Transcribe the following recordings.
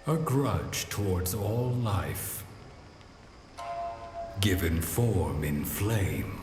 A grudge towards all life, given form in flame.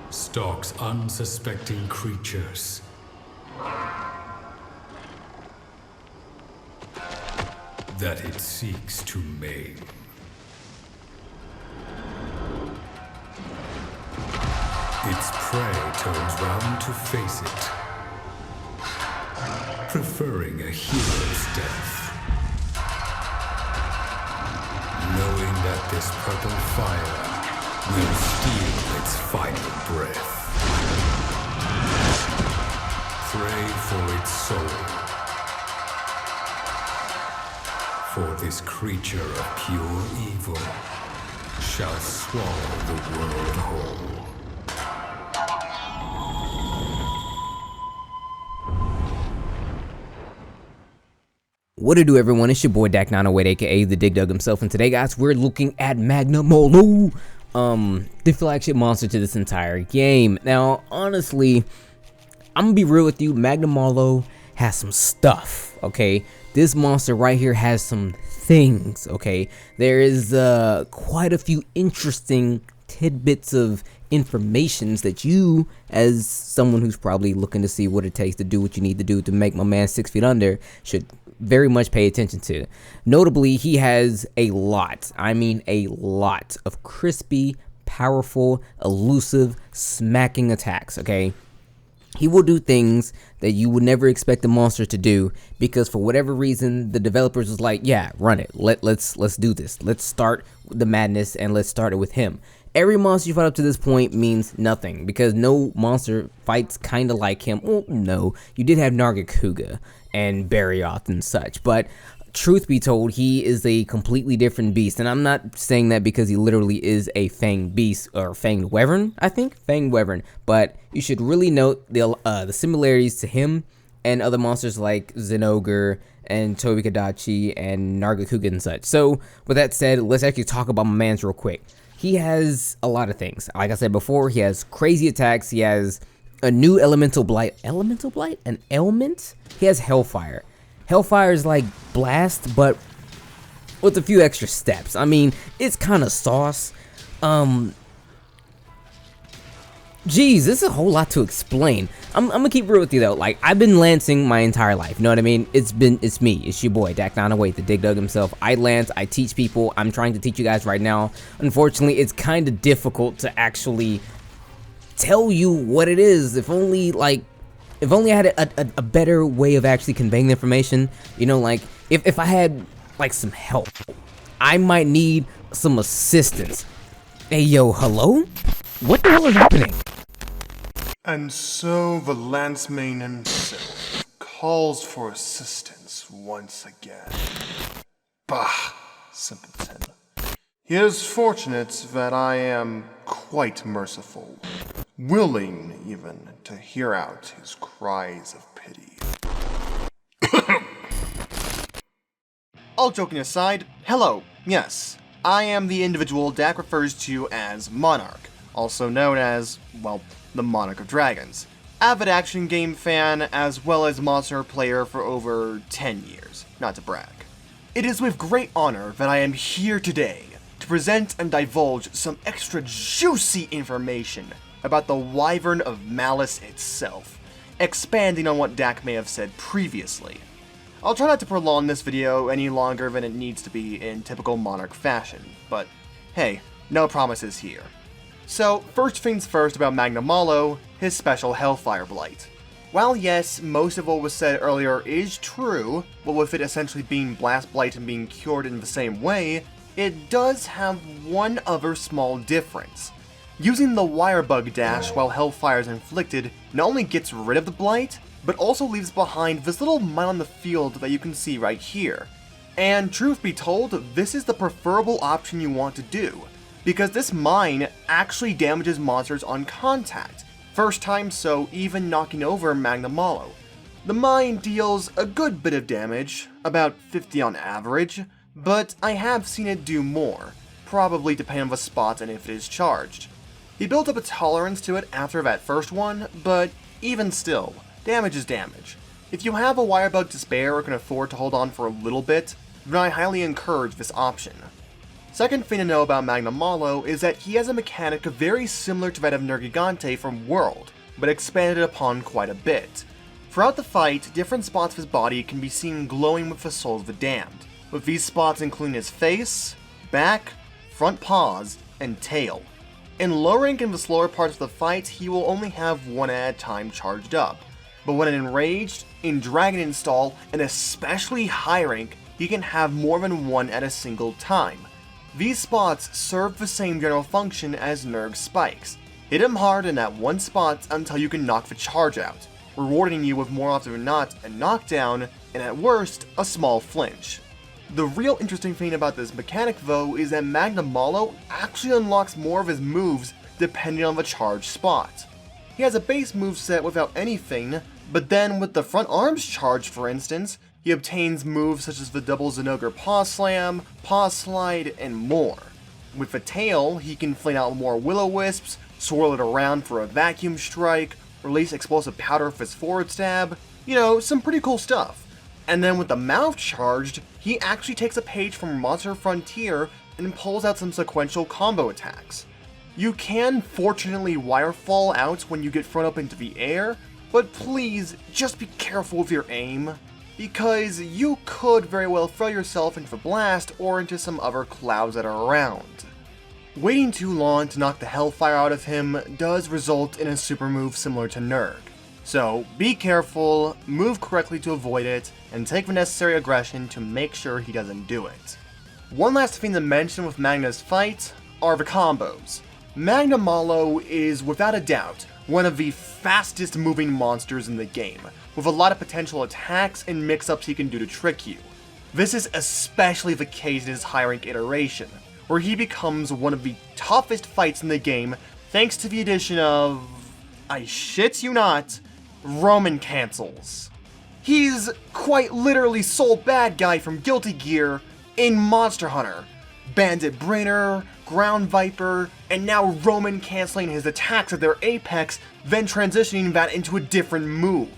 Stalks unsuspecting creatures. That it seeks to maim. Its prey turns round to face it, preferring a hero's death, knowing that this purple fire will steal its final breath. Pray for its soul, for this creature of pure evil shall swallow the world whole. What it do, everyone? It's your boy Dak908, aka the Dig Dug himself, and today, guys, we're looking at Magnamalo, the flagship monster to this entire game. Now, honestly, I'm gonna be real with you. Magnamalo has some stuff, okay? This monster right here has some things, okay? There is quite a few interesting tidbits of informations that you, as someone who's probably looking to see what it takes to do what you need to do to make my man 6 feet under, should very much pay attention to. Notably, he has a lot, I mean a lot, of crispy, powerful, elusive, smacking attacks, okay? He will do things that you would never expect a monster to do, because for whatever reason, the developers was like, yeah, run it. Let's do this. Let's start the madness, and let's start it with him. Every monster you fight up to this point means nothing, because no monster fights kind of like him. Well, no, you did have Nargacuga and Barioth and such, but truth be told, he is a completely different beast, and I'm not saying that because he literally is a fanged beast, or fanged wyvern, I think? Fanged wyvern, but you should really note the similarities to him and other monsters like Zinogre and Tobikadachi and Nargacuga and such. So, with that said, let's actually talk about my mans real quick. He has a lot of things. Like I said before, he has crazy attacks. He has a new elemental blight. Elemental blight? An ailment? He has Hellfire. Hellfire is like Blast, but with a few extra steps. I mean, it's kind of sauce. Geez, this is a whole lot to explain. I'm gonna keep real with you though. Like, I've been lancing my entire life. You know what I mean? It's me. It's your boy, Dak908, the Dig Dug himself. I lance. I teach people. I'm trying to teach you guys right now. Unfortunately, it's kind of difficult to actually tell you what it is. If only I had a better way of actually conveying the information. You know, like if I had like some help, I might need some assistance. Hey, yo, hello? What the hell is happening? And so the lanceman himself calls for assistance once again. Bah, simpleton. He is fortunate that I am quite merciful, willing even to hear out his cries of pity. All joking aside, hello, yes, I am the individual Dak refers to as Monarch, also known as, well, the Monarch of Dragons. Avid action game fan, as well as monster player for over 10 years, not to brag. It is with great honor that I am here today to present and divulge some extra juicy information about the Wyvern of Malice itself, expanding on what Dak may have said previously. I'll try not to prolong this video any longer than it needs to be in typical Monarch fashion, but hey, no promises here. So, first things first about Magnamalo, his special Hellfire Blight. While yes, most of what was said earlier is true, but with it essentially being Blast Blight and being cured in the same way, it does have one other small difference. Using the Wire Bug Dash while Hellfire is inflicted not only gets rid of the Blight, but also leaves behind this little mine on the field that you can see right here. And truth be told, this is the preferable option you want to do, because this mine actually damages monsters on contact, first time so even knocking over Magnamalo. The mine deals a good bit of damage, about 50 on average, but I have seen it do more, probably depending on the spot and if it is charged. He built up a tolerance to it after that first one, but even still, damage is damage. If you have a wire bug to spare or can afford to hold on for a little bit, then I highly encourage this option. Second thing to know about Magnamalo is that he has a mechanic very similar to that of Nergigante from World, but expanded upon quite a bit. Throughout the fight, different spots of his body can be seen glowing with the souls of the damned, with these spots including his face, back, front paws, and tail. In low rank and the slower parts of the fight, he will only have one at a time charged up, but when enraged, in Dragon Install, and especially high rank, he can have more than one at a single time. These spots serve the same general function as Nerg's spikes. Hit him hard in that one spot until you can knock the charge out, rewarding you with more often than not a knockdown, and at worst, a small flinch. The real interesting thing about this mechanic though is that Magnamalo actually unlocks more of his moves depending on the charge spot. He has a base moveset without anything, but then with the front arms charge for instance, he obtains moves such as the double Zinogre Paw Slam, Paw Slide, and more. With the tail, he can fling out more Will-O-Wisps, swirl it around for a Vacuum Strike, release explosive powder with his forward stab, some pretty cool stuff. And then with the mouth charged, he actually takes a page from Monster Frontier and pulls out some sequential combo attacks. You can fortunately wirefall out when you get thrown up into the air, but please just be careful with your aim, because you could very well throw yourself into the blast or into some other clouds that are around. Waiting too long to knock the hellfire out of him does result in a super move similar to Nerg. So be careful, move correctly to avoid it, and take the necessary aggression to make sure he doesn't do it. One last thing to mention with Magna's fight are the combos. Magnamalo is without a doubt one of the fastest moving monsters in the game, with a lot of potential attacks and mix-ups he can do to trick you. This is especially the case in his high rank iteration, where he becomes one of the toughest fights in the game thanks to the addition of, I shit you not, Roman cancels. He's quite literally sole bad guy from Guilty Gear in Monster Hunter. Bandit Brainer, Ground Viper, and now Roman canceling his attacks at their apex, then transitioning that into a different move.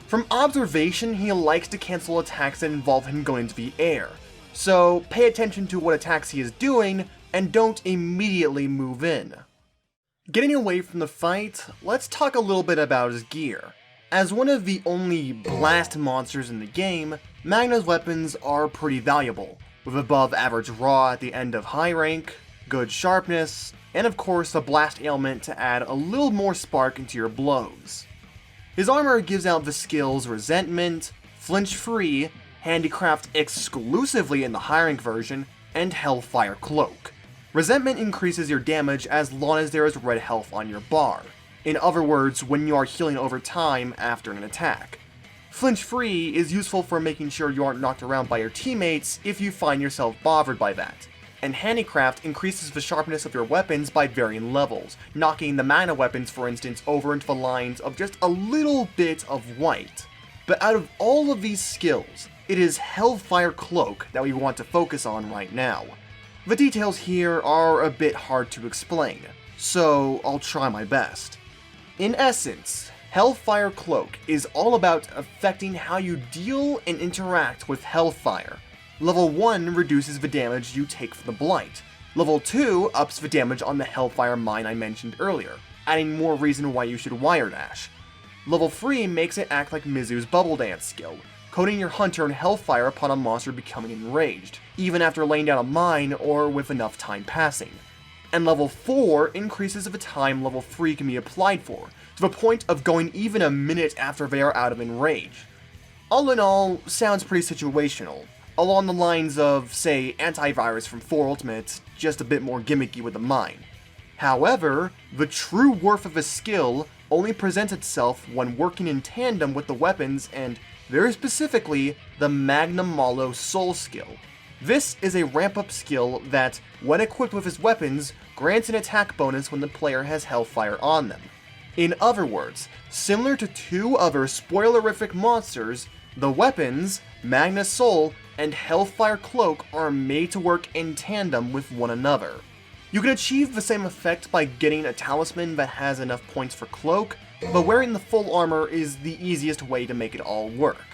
From observation, he likes to cancel attacks that involve him going into the air, so pay attention to what attacks he is doing, and don't immediately move in. Getting away from the fight, let's talk a little bit about his gear. As one of the only blast monsters in the game, Magna's weapons are pretty valuable, with above average raw at the end of high rank, good sharpness, and of course a blast ailment to add a little more spark into your blows. His armor gives out the skills Resentment, Flinch Free, Handicraft exclusively in the high rank version, and Hellfire Cloak. Resentment increases your damage as long as there is red health on your bar. In other words, when you are healing over time after an attack. Flinch Free is useful for making sure you aren't knocked around by your teammates if you find yourself bothered by that. And Handicraft increases the sharpness of your weapons by varying levels, knocking the mana weapons for instance over into the lines of just a little bit of white. But out of all of these skills, it is Hellfire Cloak that we want to focus on right now. The details here are a bit hard to explain, so I'll try my best. In essence, Hellfire Cloak is all about affecting how you deal and interact with Hellfire. Level 1 reduces the damage you take from the Blight. Level 2 ups the damage on the Hellfire mine I mentioned earlier, adding more reason why you should Wire Dash. Level 3 makes it act like Mizu's Bubble Dance skill, coating your hunter in Hellfire upon a monster becoming enraged, even after laying down a mine or with enough time passing. And level 4 increases the time level 3 can be applied for, to the point of going even a minute after they are out of enrage. All in all, sounds pretty situational, along the lines of, say, Antivirus from 4 Ultimate, just a bit more gimmicky with the mine. However, the true worth of a skill only presents itself when working in tandem with the weapons and, very specifically, the Magnamalo Soul skill. This is a ramp-up skill that, when equipped with his weapons, grants an attack bonus when the player has Hellfire on them. In other words, similar to 2 other spoilerific monsters, the weapons, Magna Soul, and Hellfire Cloak are made to work in tandem with one another. You can achieve the same effect by getting a talisman that has enough points for cloak, but wearing the full armor is the easiest way to make it all work.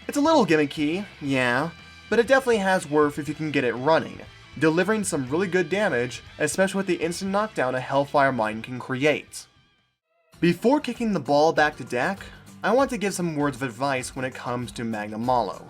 It's a little gimmicky, yeah, but it definitely has worth if you can get it running, delivering some really good damage, especially with the instant knockdown a Hellfire Mine can create. Before kicking the ball back to Dak, I want to give some words of advice when it comes to Magnamalo.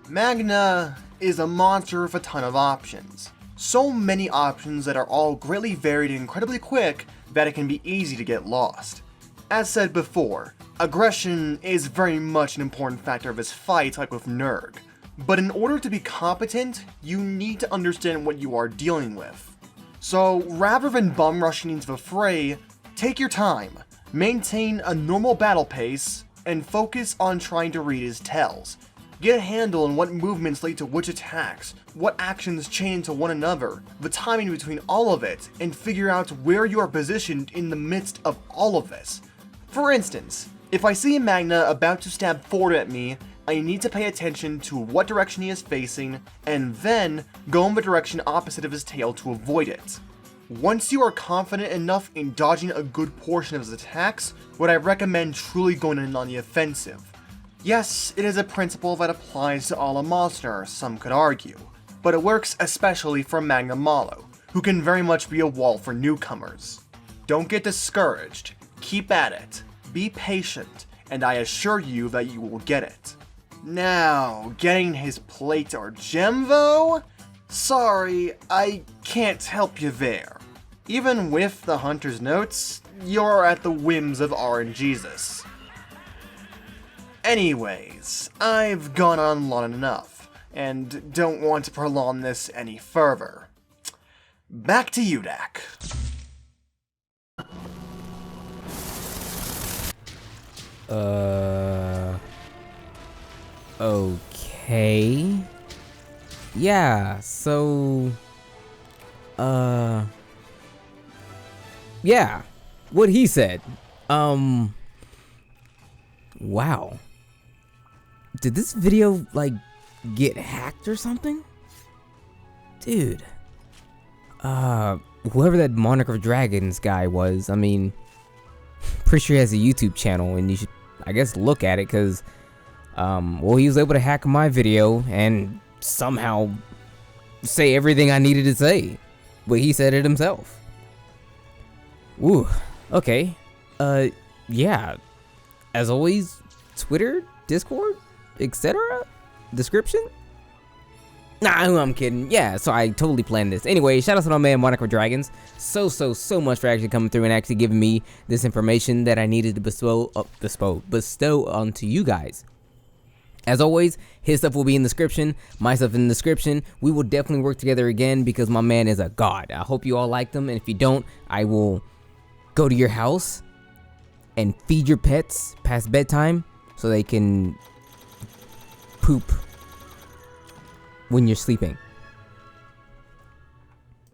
Magna is a monster with a ton of options. So many options that are all greatly varied and incredibly quick that it can be easy to get lost. As said before, aggression is very much an important factor of his fight, like with Nurg. But in order to be competent, you need to understand what you are dealing with. So rather than bum rushing into the fray, take your time, maintain a normal battle pace, and focus on trying to read his tells. Get a handle on what movements lead to which attacks, what actions chain to one another, the timing between all of it, and figure out where you are positioned in the midst of all of this. For instance, if I see a Magna about to stab forward at me, I need to pay attention to what direction he is facing, and then go in the direction opposite of his tail to avoid it. Once you are confident enough in dodging a good portion of his attacks, would I recommend truly going in on the offensive. Yes, it is a principle that applies to all monsters, some could argue, but it works especially for Magnamalo, who can very much be a wall for newcomers. Don't get discouraged, keep at it, be patient, and I assure you that you will get it. Now, getting his plate or gem though? Sorry, I can't help you there. Even with the Hunter's Notes, you're at the whims of RNGesus. Anyways, I've gone on long enough, and don't want to prolong this any further. Back to you, Dak. Okay. Yeah, so... Yeah, what he said. Wow. Did this video, like, get hacked or something? Dude. Whoever that Monarch of Dragons guy was, I mean... Pretty sure he has a YouTube channel, and you should, I guess, look at it, because... well, he was able to hack my video, and somehow... say everything I needed to say. But he said it himself. Ooh, okay. Yeah. As always, Twitter, Discord, etc. Description? Nah, I'm kidding. Yeah, so I totally planned this. Anyway, shout out to my man Monarch of Dragons. So much for actually coming through and actually giving me this information that I needed to bestow onto you guys. As always, his stuff will be in the description, my stuff in the description. We will definitely work together again because my man is a god. I hope you all liked him, and if you don't, I will go to your house and feed your pets past bedtime so they can poop when you're sleeping.